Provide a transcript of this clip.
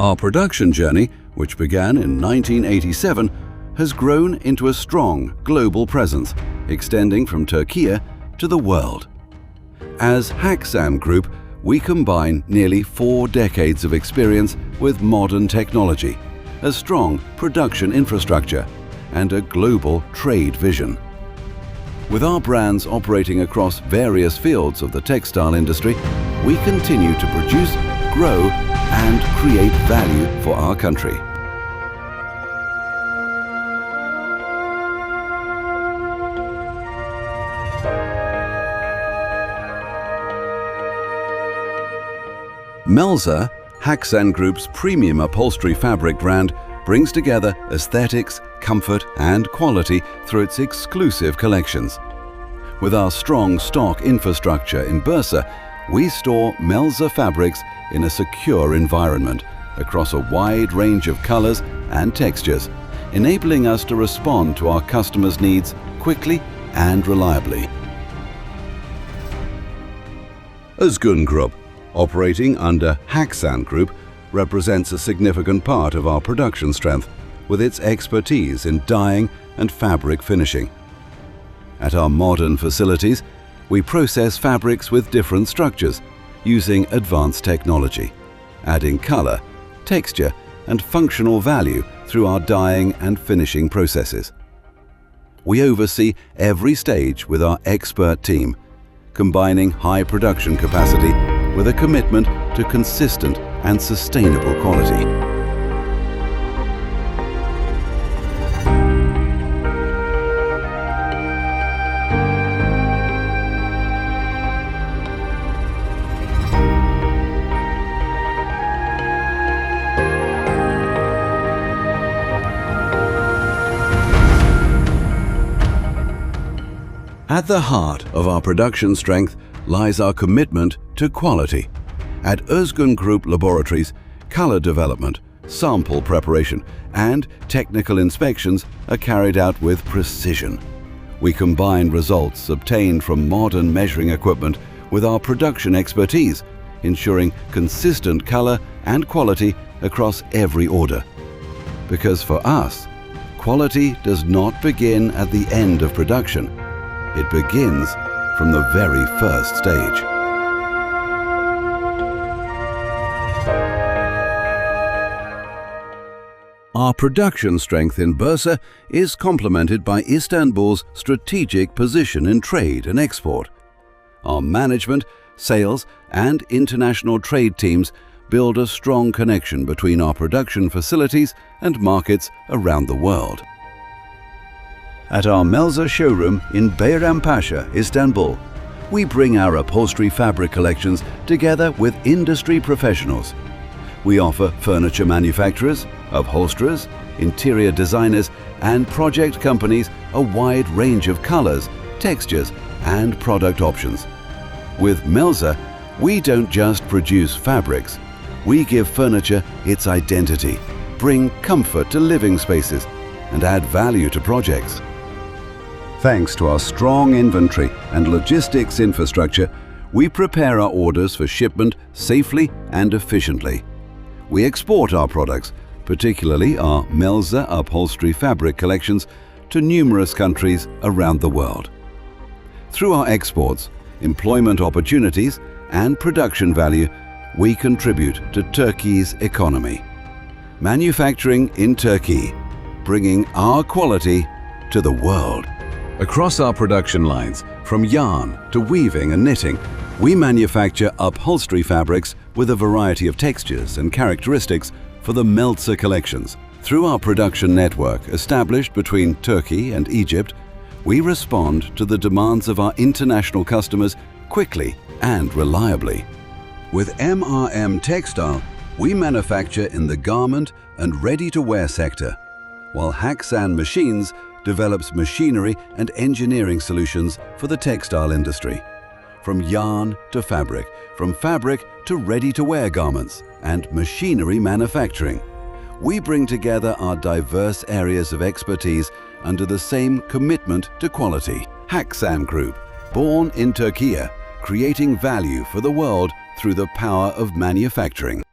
Our production journey, which began in 1987, has grown into a strong global presence, extending from Turkey to the world. As Haksan Group, we combine nearly 4 decades of experience with modern technology, a strong production infrastructure, and a global trade vision. With our brands operating across various fields of the textile industry, we continue to produce, grow, and create value for our country. Melza, Haksan Group's premium upholstery fabric brand, brings together aesthetics, comfort, and quality through its exclusive collections. With our strong stock infrastructure in Bursa, we store Melza fabrics in a secure environment across a wide range of colors and textures, enabling us to respond to our customers' needs quickly and reliably. Özgun Group, operating under Haksan Group, represents a significant part of our production strength with its expertise in dyeing and fabric finishing. At our modern facilities, we process fabrics with different structures using advanced technology, adding color, texture, and functional value through our dyeing and finishing processes. We oversee every stage with our expert team, combining high production capacity with a commitment to consistent and sustainable quality. At the heart of our production strength lies our commitment to quality. At Özgun Group laboratories, color development, sample preparation, and technical inspections are carried out with precision. We combine results obtained from modern measuring equipment with our production expertise, ensuring consistent color and quality across every order. Because for us, quality does not begin at the end of production. It begins from the very first stage. Our production strength in Bursa is complemented by Istanbul's strategic position in trade and export. Our management, sales, and international trade teams build a strong connection between our production facilities and markets around the world. At our Melza showroom in Bayrampaşa, Istanbul, we bring our upholstery fabric collections together with industry professionals. We offer furniture manufacturers, upholsterers, interior designers, and project companies a wide range of colors, textures, and product options. With Melza, we don't just produce fabrics. We give furniture its identity, bring comfort to living spaces, and add value to projects. Thanks to our strong inventory and logistics infrastructure, we prepare our orders for shipment safely and efficiently. We export our products, particularly our Melza upholstery fabric collections, to numerous countries around the world. Through our exports, employment opportunities, and production value, we contribute to Turkey's economy. Manufacturing in Turkey, bringing our quality to the world. Across our production lines, from yarn to weaving and knitting, we manufacture upholstery fabrics with a variety of textures and characteristics for the Melza collections. Through our production network established between Turkey and Egypt, we respond to the demands of our international customers quickly and reliably. With MRM Textile, we manufacture in the garment and ready-to-wear sector, while Haksan Machines develops machinery and engineering solutions for the textile industry. From yarn to fabric, from fabric to ready-to-wear garments and machinery manufacturing, we bring together our diverse areas of expertise under the same commitment to quality. Haksan Group, born in Turkey, creating value for the world through the power of manufacturing.